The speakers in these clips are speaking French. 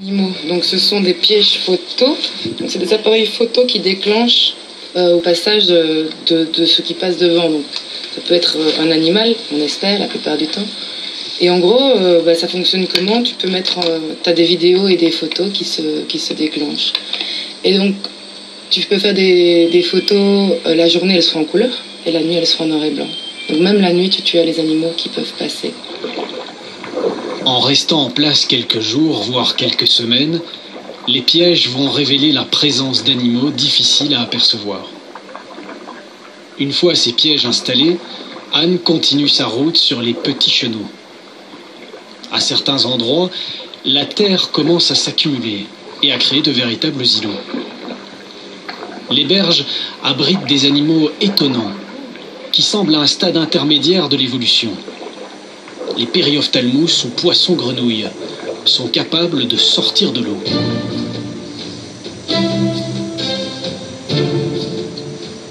Donc ce sont des pièges photo, c'est des appareils photo qui déclenchent au passage de ce qui passe devant. Donc ça peut être un animal, on espère la plupart du temps. Et en gros, ça fonctionne comment? Tu peux mettre, t'as des vidéos et des photos qui se déclenchent. Et donc tu peux faire des photos, la journée elles seront en couleur et la nuit elles seront en noir et blanc. Donc même la nuit tu as les animaux qui peuvent passer. En restant en place quelques jours, voire quelques semaines, les pièges vont révéler la présence d'animaux difficiles à apercevoir. Une fois ces pièges installés, Anne continue sa route sur les petits chenaux. À certains endroits, la terre commence à s'accumuler et à créer de véritables îlots. Les berges abritent des animaux étonnants qui semblent à un stade intermédiaire de l'évolution. Les périophthalmus ou poissons-grenouilles sont capables de sortir de l'eau.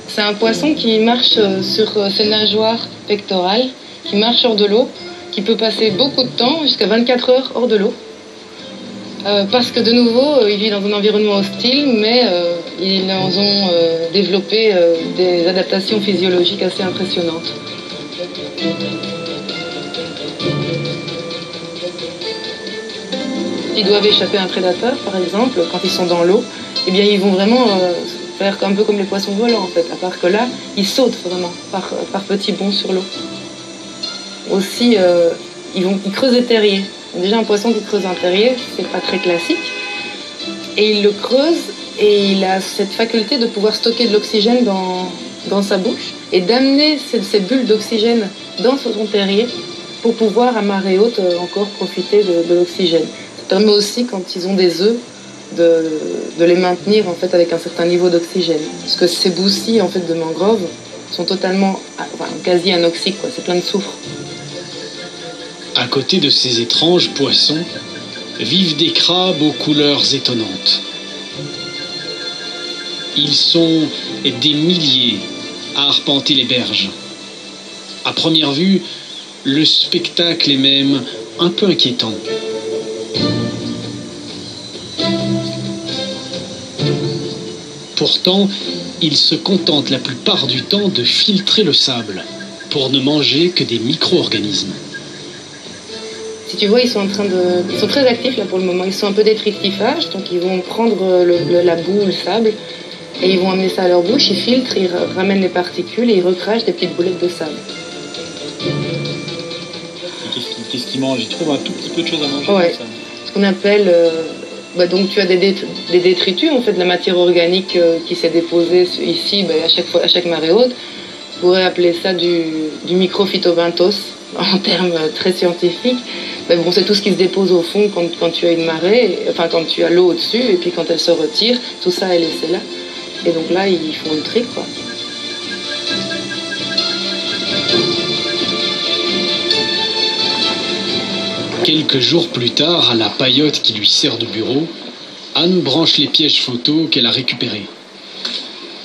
C'est un poisson qui marche sur ses nageoires pectorales, qui marche hors de l'eau, qui peut passer beaucoup de temps, jusqu'à 24 heures hors de l'eau. Parce que de nouveau, il vit dans un environnement hostile, mais ils ont développé des adaptations physiologiques assez impressionnantes. Ils doivent échapper à un prédateur, par exemple, quand ils sont dans l'eau, eh bien ils vont vraiment faire un peu comme les poissons volants en fait, à part que là, ils sautent vraiment par petits bonds sur l'eau. Aussi, ils creusent des terriers. Déjà un poisson qui creuse un terrier, c'est pas très classique. Et il le creuse et il a cette faculté de pouvoir stocker de l'oxygène dans sa bouche et d'amener ces bulles d'oxygène dans son terrier pour pouvoir à marée haute encore profiter de l'oxygène. Ça permet aussi, quand ils ont des œufs, de les maintenir en fait avec un certain niveau d'oxygène. Parce que ces boussis en fait de mangrove sont totalement, quasi anoxiques, quoi. C'est plein de soufre. À côté de ces étranges poissons, vivent des crabes aux couleurs étonnantes. Ils sont des milliers à arpenter les berges. À première vue, le spectacle est même un peu inquiétant. Pourtant, ils se contentent la plupart du temps de filtrer le sable pour ne manger que des micro-organismes. Si tu vois, ils sont très actifs là pour le moment. Ils sont un peu détritifage, donc ils vont prendre la boue, le sable, et ils vont amener ça à leur bouche, ils filtrent, ils ramènent les particules et ils recrachent des petites boulettes de sable. Qu'est-ce qu'ils mangent? Ils trouvent un tout petit peu de choses à manger. Ouais. Ça. Ce qu'on appelle... donc tu as des détritus, en fait, de la matière organique qui s'est déposée ici à chaque marée haute. On pourrait appeler ça du microphytobenthos en termes très scientifiques. Mais bon, c'est tout ce qui se dépose au fond quand tu as une marée, enfin quand tu as l'eau au-dessus, et puis quand elle se retire, tout ça est laissé là. Et donc là, ils font le tri, quoi. Quelques jours plus tard, à la paillote qui lui sert de bureau, Anne branche les pièges photos qu'elle a récupérés.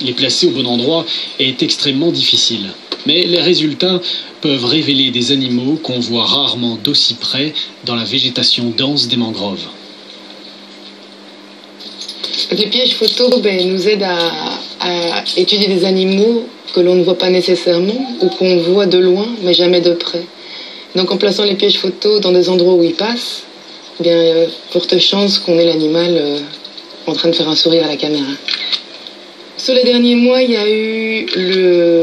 Les placer au bon endroit est extrêmement difficile, mais les résultats peuvent révéler des animaux qu'on voit rarement d'aussi près dans la végétation dense des mangroves. Les pièges photos nous aident à étudier des animaux que l'on ne voit pas nécessairement ou qu'on voit de loin mais jamais de près. Donc en plaçant les pièges photos dans des endroits où ils passent, il y a forte chance qu'on ait l'animal en train de faire un sourire à la caméra. Sur les derniers mois, il y a eu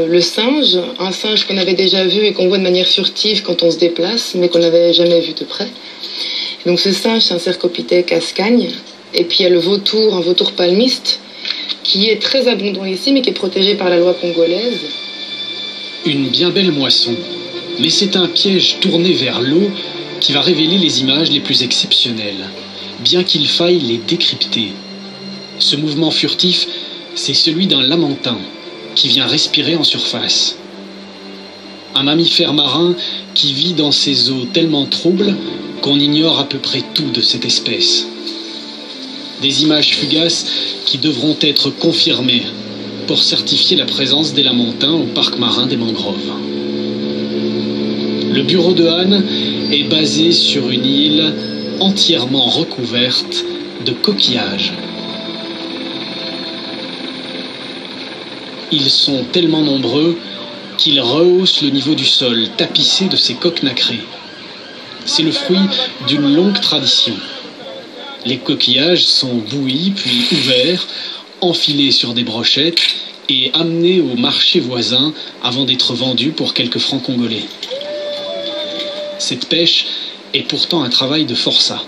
le singe, un singe qu'on avait déjà vu et qu'on voit de manière furtive quand on se déplace, mais qu'on n'avait jamais vu de près. Donc ce singe, c'est un Cercopithèque ascagne. Et puis il y a le vautour, un vautour palmiste, qui est très abondant ici, mais qui est protégé par la loi congolaise. Une bien belle moisson. Mais c'est un piège tourné vers l'eau qui va révéler les images les plus exceptionnelles, bien qu'il faille les décrypter. Ce mouvement furtif, c'est celui d'un lamantin qui vient respirer en surface. Un mammifère marin qui vit dans ces eaux tellement troubles qu'on ignore à peu près tout de cette espèce. Des images fugaces qui devront être confirmées pour certifier la présence des lamantins au parc marin des mangroves. Le bureau de Anne est basé sur une île entièrement recouvertes de coquillages. Ils sont tellement nombreux qu'ils rehaussent le niveau du sol, tapissé de ces coques nacrées. C'est le fruit d'une longue tradition. Les coquillages sont bouillis puis ouverts, enfilés sur des brochettes et amenés au marché voisin avant d'être vendus pour quelques francs congolais. Cette pêche est pourtant un travail de forçat.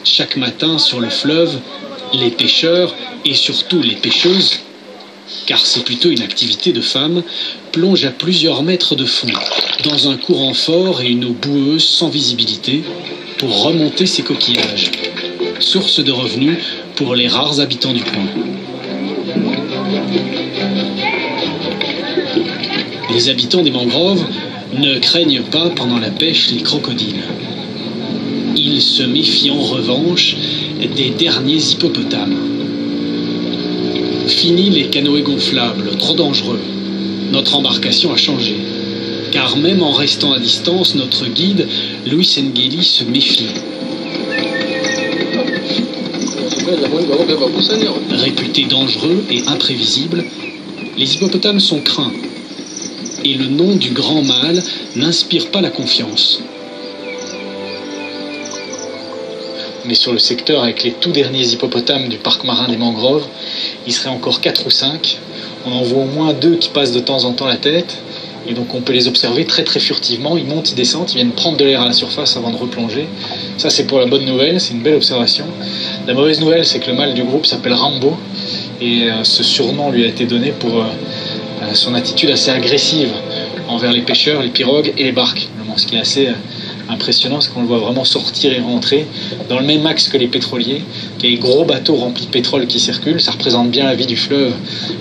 Chaque matin sur le fleuve, les pêcheurs et surtout les pêcheuses, car c'est plutôt une activité de femmes, plongent à plusieurs mètres de fond, dans un courant fort et une eau boueuse sans visibilité, pour remonter ces coquillages, source de revenus pour les rares habitants du coin. Les habitants des mangroves ne craignent pas pendant la pêche les crocodiles. Ils se méfient en revanche des derniers hippopotames. Fini les canoës gonflables, trop dangereux. Notre embarcation a changé. Car même en restant à distance, notre guide, Luis Ngeli, se méfie. Réputés dangereux et imprévisibles, les hippopotames sont craints. Et le nom du grand mâle n'inspire pas la confiance. Mais sur le secteur, avec les tout derniers hippopotames du parc marin des mangroves, il serait encore 4 ou 5. On en voit au moins 2 qui passent de temps en temps la tête. Et donc on peut les observer très très furtivement. Ils montent, ils descendent, ils viennent prendre de l'air à la surface avant de replonger. Ça c'est pour la bonne nouvelle, c'est une belle observation. La mauvaise nouvelle, c'est que le mâle du groupe s'appelle Rambo. Et ce surnom lui a été donné pour son attitude assez agressive envers les pêcheurs, les pirogues et les barques. Ce qui est assez impressionnant, c'est qu'on le voit vraiment sortir et rentrer dans le même axe que les pétroliers. Il y a des gros bateaux remplis de pétrole qui circulent, ça représente bien la vie du fleuve,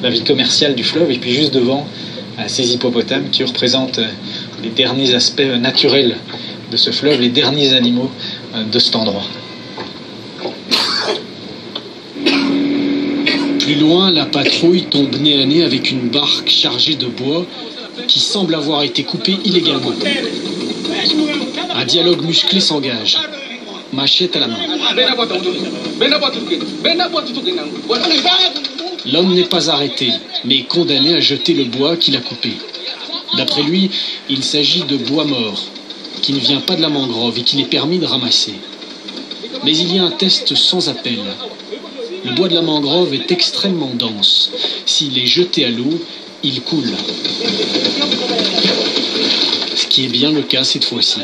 la vie commerciale du fleuve, et puis juste devant, ces hippopotames qui représentent les derniers aspects naturels de ce fleuve, les derniers animaux de cet endroit. Plus loin, la patrouille tombe nez à nez avec une barque chargée de bois qui semble avoir été coupée illégalement. Un dialogue musclé s'engage, machette à la main. L'homme n'est pas arrêté, mais condamné à jeter le bois qu'il a coupé. D'après lui, il s'agit de bois mort, qui ne vient pas de la mangrove et qu'il est permis de ramasser. Mais il y a un test sans appel. Le bois de la mangrove est extrêmement dense. S'il est jeté à l'eau, il coule. Ce qui est bien le cas cette fois-ci.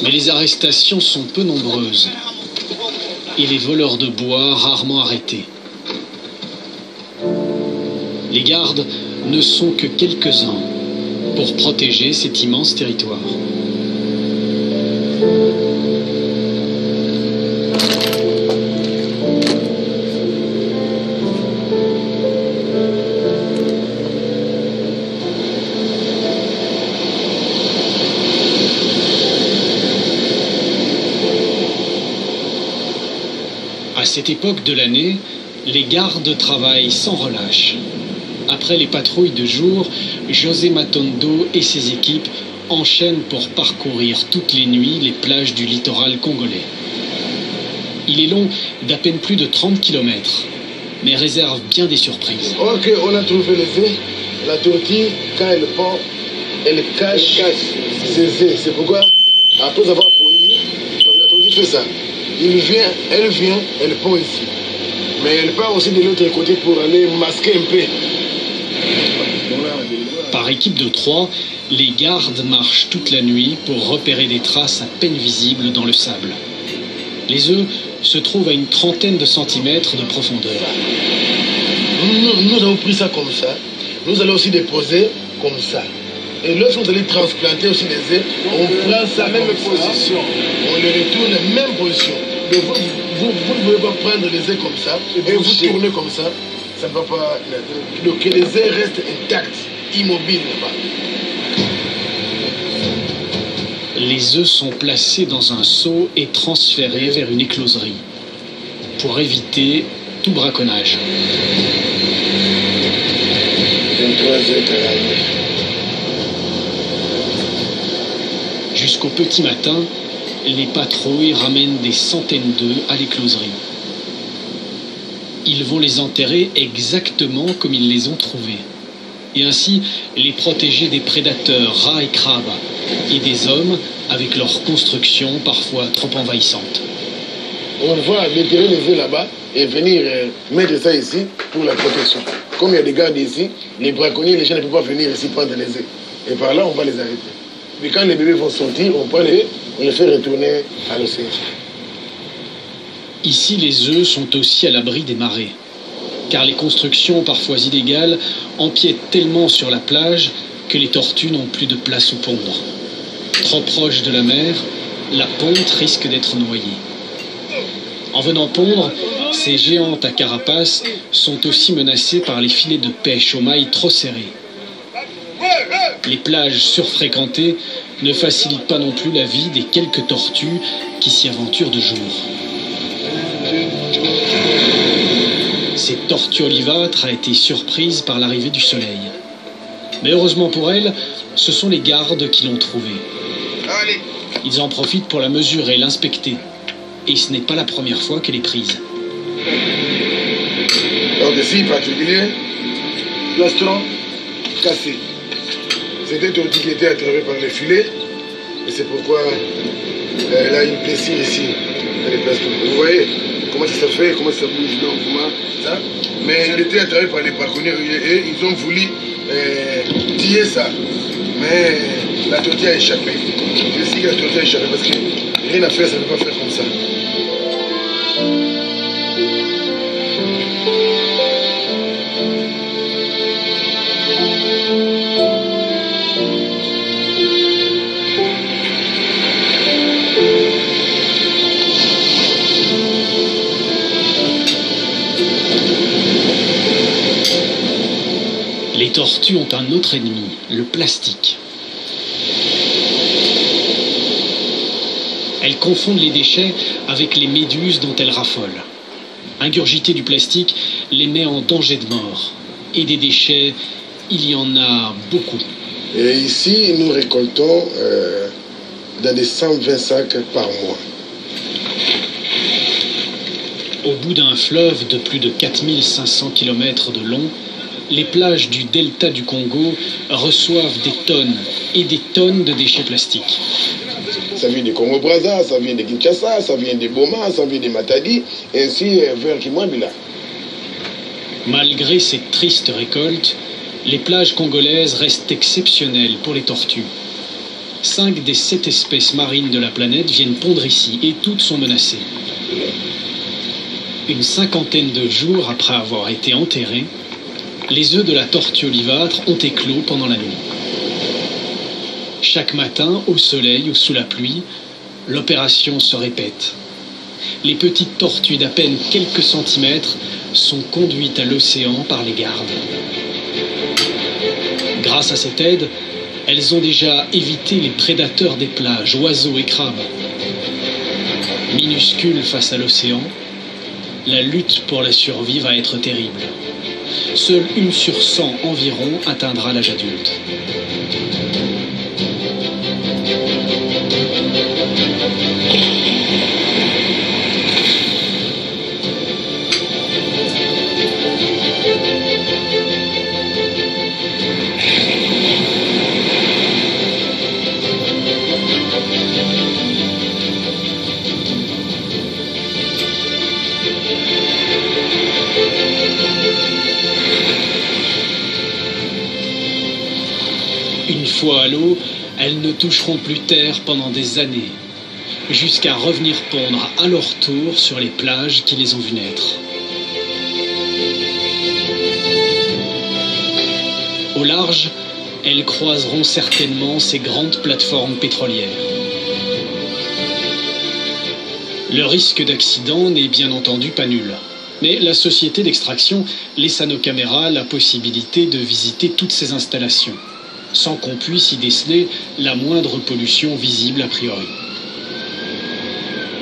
Mais les arrestations sont peu nombreuses. Et les voleurs de bois rarement arrêtés. Les gardes ne sont que quelques-uns pour protéger cet immense territoire. À cette époque de l'année, les gardes travaillent sans relâche. Après les patrouilles de jour, José Matondo et ses équipes enchaînent pour parcourir toutes les nuits les plages du littoral congolais. Il est long d'à peine plus de 30 km, mais réserve bien des surprises. Ok, on a trouvé les œufs. La tortille, quand elle pond, elle cache ses œufs. C'est pourquoi, après avoir pondu, parce que la tortille fait ça. Elle pond ici. Mais elle part aussi de l'autre côté pour aller masquer un peu. Par équipe de 3, les gardes marchent toute la nuit pour repérer des traces à peine visibles dans le sable. Les œufs se trouvent à une trentaine de centimètres de profondeur. Nous avons pris ça comme ça. Nous allons aussi déposer comme ça. Et lorsque vous allez transplanter aussi les œufs, on prend sa même position. On les retourne à la même position. Mais vous ne pouvez pas prendre les œufs comme ça et vous tournez comme ça. Ça ne va pas. Donc que les œufs restent intacts, immobiles là-bas. Les œufs sont placés dans un seau et transférés vers une écloserie pour éviter tout braconnage. 23 œufs. jusqu'au petit matin, les patrouilles ramènent des centaines d'œufs à l'écloserie. Ils vont les enterrer exactement comme ils les ont trouvés, et ainsi les protéger des prédateurs rats et crabes, et des hommes avec leurs constructions parfois trop envahissantes. On va déterrer les œufs là-bas et venir mettre ça ici pour la protection. Comme il y a des gardes ici, les braconniers, les gens ne peuvent pas venir ici prendre les œufs. Et par là, on va les arrêter. Puis quand les bébés vont sortir, on prend on les fait retourner à l'océan. Ici, les œufs sont aussi à l'abri des marées, car les constructions, parfois illégales, empiètent tellement sur la plage que les tortues n'ont plus de place où pondre. Trop proche de la mer, la ponte risque d'être noyée. En venant pondre, ces géantes à carapace sont aussi menacées par les filets de pêche aux mailles trop serrées. Les plages surfréquentées ne facilitent pas non plus la vie des quelques tortues qui s'y aventurent de jour. Cette tortue olivâtre a été surprise par l'arrivée du soleil. Mais heureusement pour elle, ce sont les gardes qui l'ont trouvée. Ils en profitent pour la mesurer et l'inspecter. Et ce n'est pas la première fois qu'elle est prise. Donc ici, particulier, plastron cassé. C'était une tortue qui était attrapée par les filets. Et c'est pourquoi elle a une blessure ici. Elle est plastron. Vous voyez comment ça se fait, comment ça bouge, donc, comment ça. Mais elle était attrapée par les braconniers et ils ont voulu tirer ça. Mais la tortue a échappé. Je sais que la tortue a échappé parce que rien à faire, ça ne peut pas faire comme ça. Les tortues ont un autre ennemi, le plastique. Elles confondent les déchets avec les méduses dont elles raffolent. Ingurgiter du plastique les met en danger de mort. Et des déchets, il y en a beaucoup. Et ici, nous récoltons dans des 120 sacs par mois. Au bout d'un fleuve de plus de 4500 km de long, les plages du delta du Congo reçoivent des tonnes et des tonnes de déchets plastiques. Ça vient du Congo-Brazza, ça vient de Kinshasa, ça vient de Boma, ça vient de Matadi, et ainsi vers Kimwambila. Malgré cette triste récolte, les plages congolaises restent exceptionnelles pour les tortues. 5 des 7 espèces marines de la planète viennent pondre ici et toutes sont menacées. Une cinquantaine de jours après avoir été enterrés, les œufs de la tortue olivâtre ont éclos pendant la nuit. Chaque matin, au soleil ou sous la pluie, l'opération se répète. Les petites tortues d'à peine quelques centimètres sont conduites à l'océan par les gardes. Grâce à cette aide, elles ont déjà évité les prédateurs des plages, oiseaux et crabes. Minuscules face à l'océan, la lutte pour la survie va être terrible. Seule 1 sur 100 environ atteindra l'âge adulte. Une fois à l'eau, elles ne toucheront plus terre pendant des années, jusqu'à revenir pondre à leur tour sur les plages qui les ont vues naître. Au large, elles croiseront certainement ces grandes plateformes pétrolières. Le risque d'accident n'est bien entendu pas nul. Mais la société d'extraction laisse à nos caméras la possibilité de visiter toutes ces installations, sans qu'on puisse y déceler la moindre pollution visible a priori.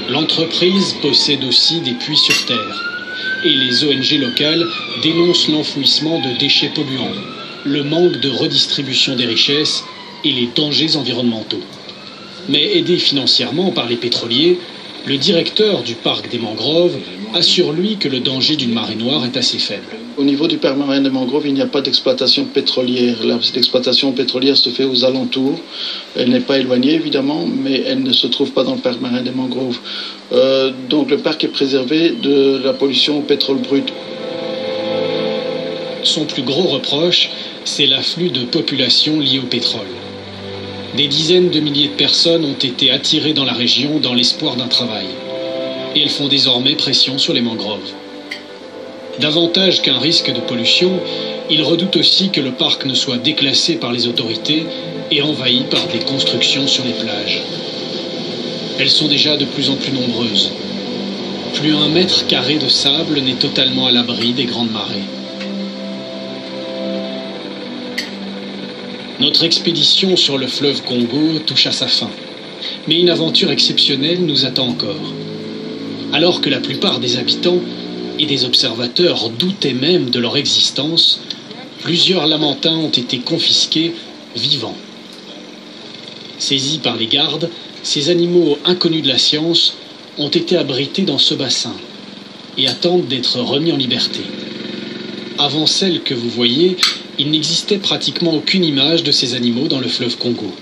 L'entreprise possède aussi des puits sur terre, et les ONG locales dénoncent l'enfouissement de déchets polluants, le manque de redistribution des richesses et les dangers environnementaux. Mais aidé financièrement par les pétroliers, le directeur du parc des mangroves assure lui que le danger d'une marée noire est assez faible. Au niveau du parc marin des mangroves, il n'y a pas d'exploitation pétrolière. L'exploitation pétrolière se fait aux alentours. Elle n'est pas éloignée évidemment, mais elle ne se trouve pas dans le parc marin des mangroves. Donc le parc est préservé de la pollution au pétrole brut. Son plus gros reproche, c'est l'afflux de population lié au pétrole. Des dizaines de milliers de personnes ont été attirées dans la région dans l'espoir d'un travail. Et elles font désormais pression sur les mangroves. Davantage qu'un risque de pollution, ils redoutent aussi que le parc ne soit déclassé par les autorités et envahi par des constructions sur les plages. Elles sont déjà de plus en plus nombreuses. Plus un mètre carré de sable n'est totalement à l'abri des grandes marées. Notre expédition sur le fleuve Congo touche à sa fin. Mais une aventure exceptionnelle nous attend encore. Alors que la plupart des habitants et des observateurs doutaient même de leur existence, plusieurs lamentins ont été confisqués vivants. Saisis par les gardes, ces animaux inconnus de la science ont été abrités dans ce bassin et attendent d'être remis en liberté. Avant celle que vous voyez, il n'existait pratiquement aucune image de ces animaux dans le fleuve Congo.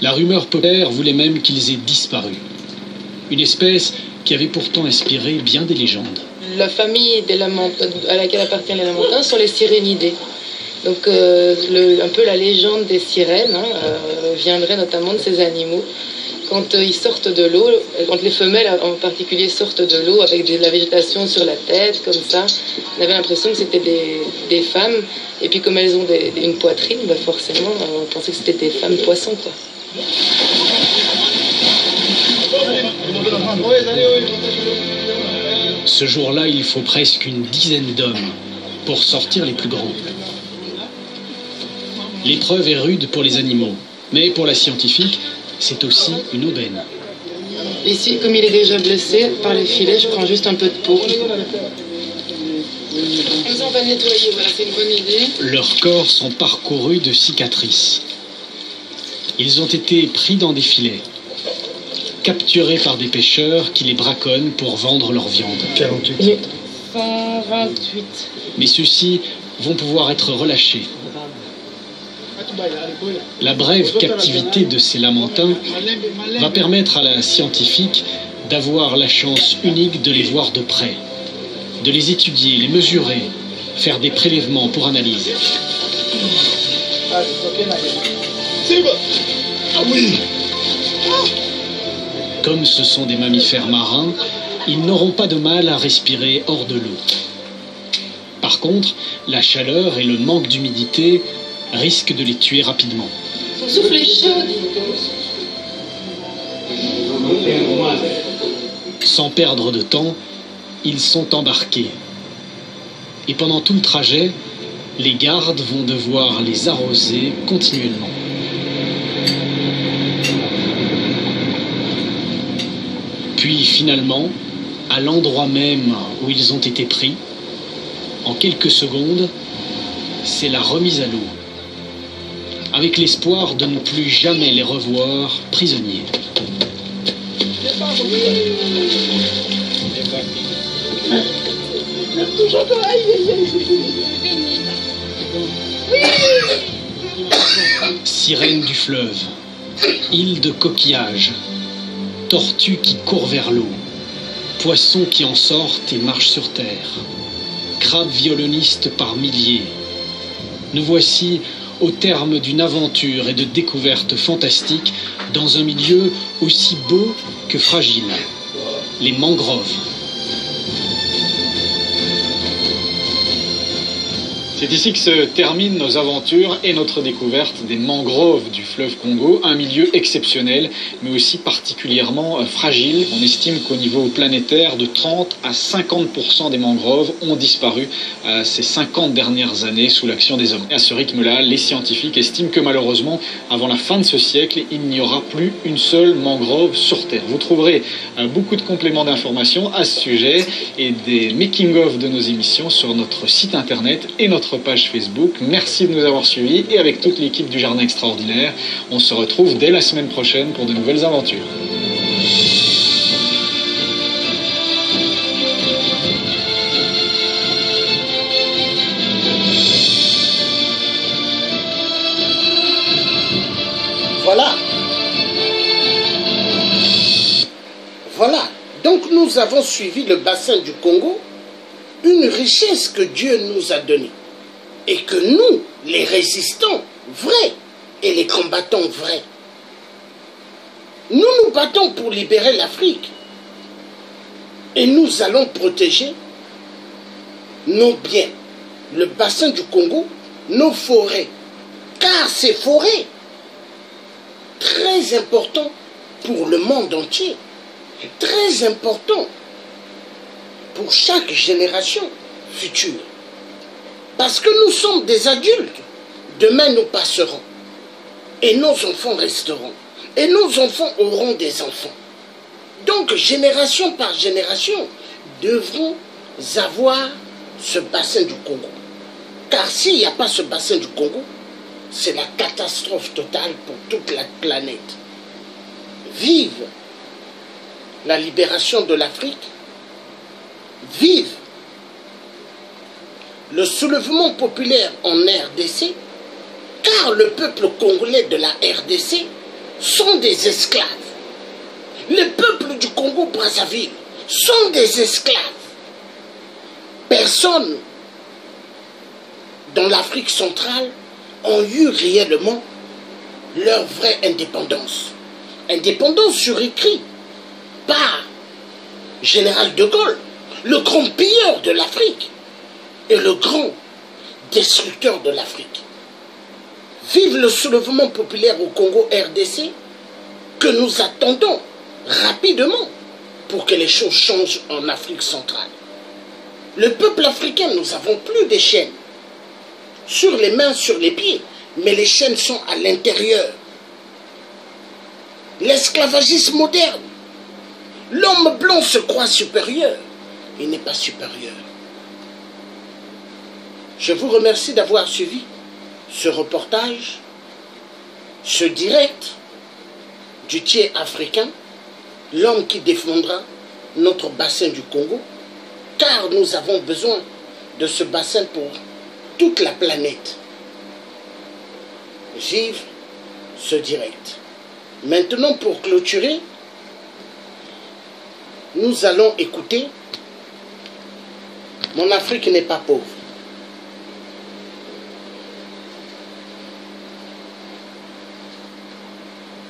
La rumeur populaire voulait même qu'ils aient disparu. Une espèce qui avait pourtant inspiré bien des légendes. La famille des à laquelle appartiennent les lamentins sont les Sirénidés. Donc un peu la légende des sirènes viendrait notamment de ces animaux. Quand ils sortent de l'eau, quand les femelles en particulier sortent de l'eau avec de la végétation sur la tête, comme ça, on avait l'impression que c'était des femmes. Et puis comme elles ont une poitrine, bah forcément, on pensait que c'était des femmes poissons, quoi. Ce jour-là, il faut presque une dizaine d'hommes pour sortir les plus grands. L'épreuve est rude pour les animaux, mais pour la scientifique, c'est aussi une aubaine. Ici, comme il est déjà blessé par les filets, je prends juste un peu de peau. Comme ça, on va le nettoyer, voilà, c'est une bonne idée. Leurs corps sont parcourus de cicatrices. Ils ont été pris dans des filets, capturés par des pêcheurs qui les braconnent pour vendre leur viande. 48. 128. Mais ceux-ci vont pouvoir être relâchés. La brève captivité de ces lamentins va permettre à la scientifique d'avoir la chance unique de les voir de près, de les étudier, les mesurer, faire des prélèvements pour analyse. Comme ce sont des mammifères marins, ils n'auront pas de mal à respirer hors de l'eau. Par contre, la chaleur et le manque d'humidité risquent de les tuer rapidement. Son souffle est chaud. Sans perdre de temps, ils sont embarqués. Et pendant tout le trajet, les gardes vont devoir les arroser continuellement. Puis finalement, à l'endroit même où ils ont été pris, en quelques secondes, c'est la remise à l'eau, avec l'espoir de ne plus jamais les revoir prisonniers. Sirènes du fleuve, îles de coquillages, tortues qui courent vers l'eau, poissons qui en sortent et marchent sur terre, crabes violonistes par milliers. Nous voici au terme d'une aventure et de découvertes fantastiques dans un milieu aussi beau que fragile, les mangroves. C'est ici que se terminent nos aventures et notre découverte des mangroves du fleuve Congo, un milieu exceptionnel, mais aussi particulièrement fragile. On estime qu'au niveau planétaire, de 30 à 50% des mangroves ont disparu ces 50 dernières années sous l'action des hommes. Et à ce rythme-là, les scientifiques estiment que malheureusement, avant la fin de ce siècle, il n'y aura plus une seule mangrove sur Terre. Vous trouverez beaucoup de compléments d'informations à ce sujet et des making-of de nos émissions sur notre site internet et notre notre page Facebook. Merci de nous avoir suivis et avec toute l'équipe du Jardin Extraordinaire, on se retrouve dès la semaine prochaine pour de nouvelles aventures. Voilà, donc nous avons suivi le bassin du Congo, une richesse que Dieu nous a donnée. Et que nous, les résistants vrais et les combattants vrais, nous nous battons pour libérer l'Afrique. Et nous allons protéger nos biens, le bassin du Congo, nos forêts. Car ces forêts, très importantes pour le monde entier, très important pour chaque génération future. Parce que nous sommes des adultes. Demain, nous passerons. Et nos enfants resteront. Et nos enfants auront des enfants. Donc, génération par génération, devront avoir ce bassin du Congo. Car s'il n'y a pas ce bassin du Congo, c'est la catastrophe totale pour toute la planète. Vive la libération de l'Afrique, vive le soulèvement populaire en RDC, car le peuple congolais de la RDC sont des esclaves. Le peuple du Congo-Brazzaville sont des esclaves. Personne dans l'Afrique centrale ont eu réellement leur vraie indépendance. Indépendance sur écrit par Général de Gaulle, le grand pilleur de l'Afrique et le grand destructeur de l'Afrique. Vive le soulèvement populaire au Congo RDC que nous attendons rapidement pour que les choses changent en Afrique centrale. Le peuple africain, nous n'avons plus de chaînes sur les mains, sur les pieds, mais les chaînes sont à l'intérieur. L'esclavagisme moderne, l'homme blanc se croit supérieur, il n'est pas supérieur. Je vous remercie d'avoir suivi ce reportage, ce direct du tiers africain, l'homme qui défendra notre bassin du Congo, car nous avons besoin de ce bassin pour toute la planète. Vive ce direct. Maintenant, pour clôturer, nous allons écouter « Mon Afrique n'est pas pauvre ».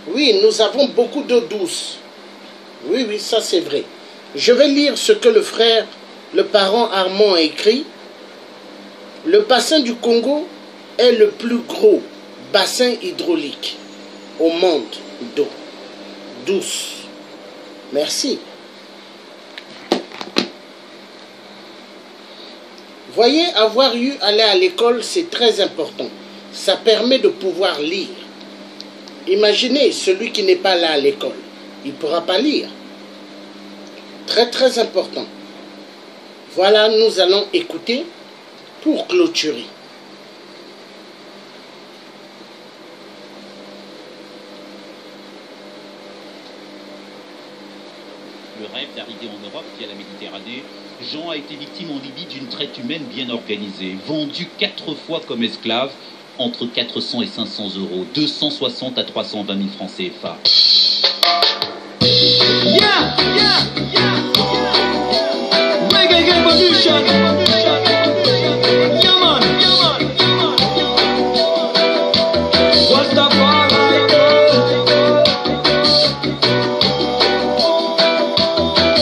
Oui, nous avons beaucoup d'eau douce. Oui, oui, ça c'est vrai. Je vais lire ce que le frère, le parent Armand a écrit. Le bassin du Congo est le plus gros bassin hydraulique au monde d'eau douce. Merci. Voyez, avoir eu aller à l'école, c'est très important. Ça permet de pouvoir lire. Imaginez celui qui n'est pas là à l'école. Il ne pourra pas lire. Très, très important. Voilà, nous allons écouter pour clôturer. Le rêve d'arriver en Europe via la Méditerranée, Jean a été victime en Libye d'une traite humaine bien organisée, vendu 4 fois comme esclave, entre 400 et 500 euros, 260 à 320 000 francs CFA. Yeah, yeah, yeah, yeah. Reggae revolution. Yeah, man. What's the fire?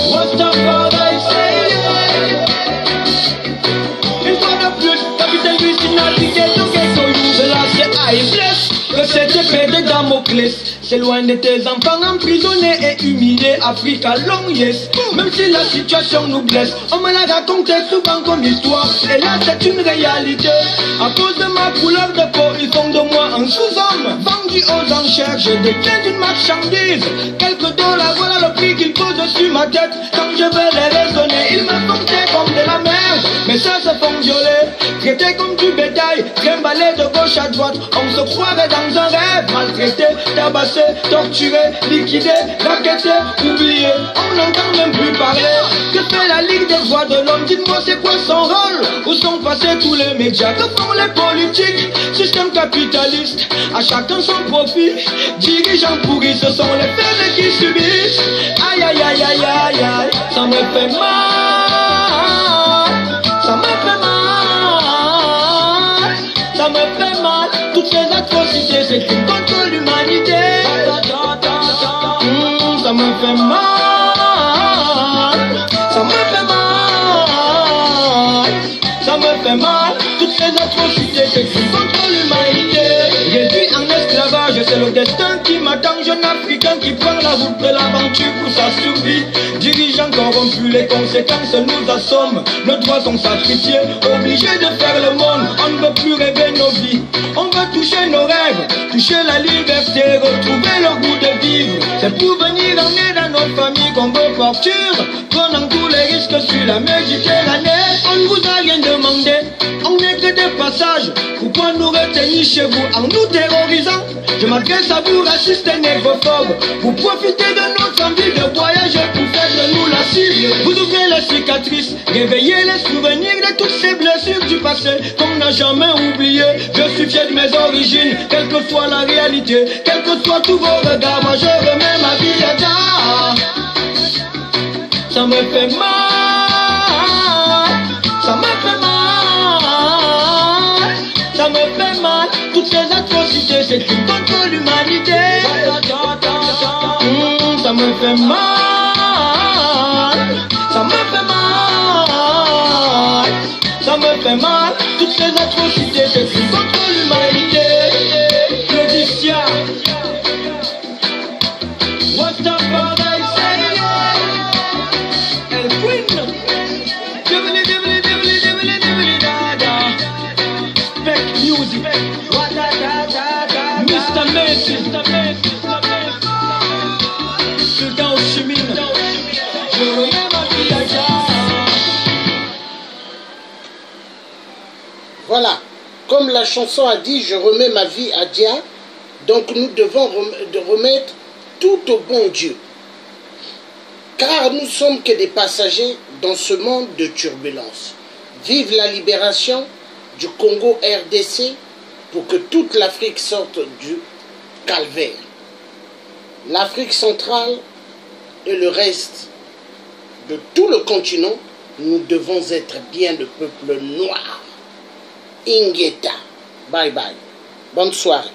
What's the fire? Une fois de plus, capitaine Lucina dit qu'elle nous guette au you. De là, c'est I bless. Que cette épée de Damoclès s'éloigne de tes enfants emprisonnés et humiliés. Africa long yes. Même si la situation nous blesse, on me l'a raconté souvent comme histoire. Et là c'est une réalité. À cause de ma couleur de peau, ils font de moi un sous-homme. Vendu aux enchères, je détiens une marchandise. Quelques dollars, voilà le prix qu'ils posent dessus ma tête. Quand je vais les raisonner, ils me font comme de la merde. Mais ça se font violer. Traité comme du bétail, trimballé de gauche à droite. On se croirait dans un rêve. Maltraité, tabassé, torturé, liquidé, racketté, oublié. On n'entend même plus parler. Que fait la Ligue des droits de l'homme? Dites-moi c'est quoi son rôle? Où sont passés tous les médias? Que font les politiques? Système capitaliste, à chacun son profit. Dirigeants pourris, ce sont les faibles qui subissent. Aïe aïe aïe aïe aïe aïe, ça me fait mal. Ça me fait mal. Ça me fait mal. Toutes ces atrocités, ces crimes contre l'humanité. Ça me fait mal. Ça me fait mal. Ça me fait mal. Toutes ces atrocités, ces crimes contre l'humanité. Réduit en esclavage, c'est le destin qui m'attend. Jeune Africain qui prend la route de l'aventure pour sa survie. Dirigeants corrompus, les conséquences nous assomment. Nos droits sont sacrifiés, obligés de faire le monde. On ne veut plus rêver nos vies. On veut toucher nos rêves, toucher la liberté, retrouver le goût de vivre. C'est pour venir en aide à nos familles qu'on veut partir, prenant tous les risques sur la Méditerranée. On ne vous a rien demandé, on n'est que des passages. Pourquoi nous retenir chez vous en nous terrorisant? Je m'adresse à vous, racistes et négrophobes. Vous profitez de notre envie de voyager pour faire de nous la cible. Vous ouvrez les cicatrices, réveillez les souvenirs de toutes ces blessures du passé qu'on n'a jamais oublié. Je suis fier de mes origines, quelle que soit la réalité, quels que soient tous vos regards. Moi je remets ma vie à terre. Ça me fait mal. Ça me fait mal. Ça me fait mal. Toutes ces atrocités, ces crimes contre l'humanité. Ça me fait mal. Ça me fait mal. Ça me fait mal. Toutes ces atrocités, ces crimes contre l'humanité. Claudicia, what the fuck I say? El Queen, dibbly dibbly dibbly dibbly dibbly da da. Spec music, what da da da da. Mr. Messi, Sultan Oshimine, je remets ma vie à Jah. Voilà, comme la chanson a dit, je remets ma vie à Dia, donc nous devons remettre tout au bon Dieu. Car nous sommes que des passagers dans ce monde de turbulence. Vive la libération du Congo RDC pour que toute l'Afrique sorte du calvaire. L'Afrique centrale et le reste de tout le continent, nous devons être bien le peuple noir. Ingeta. Bye bye. Bonne soirée.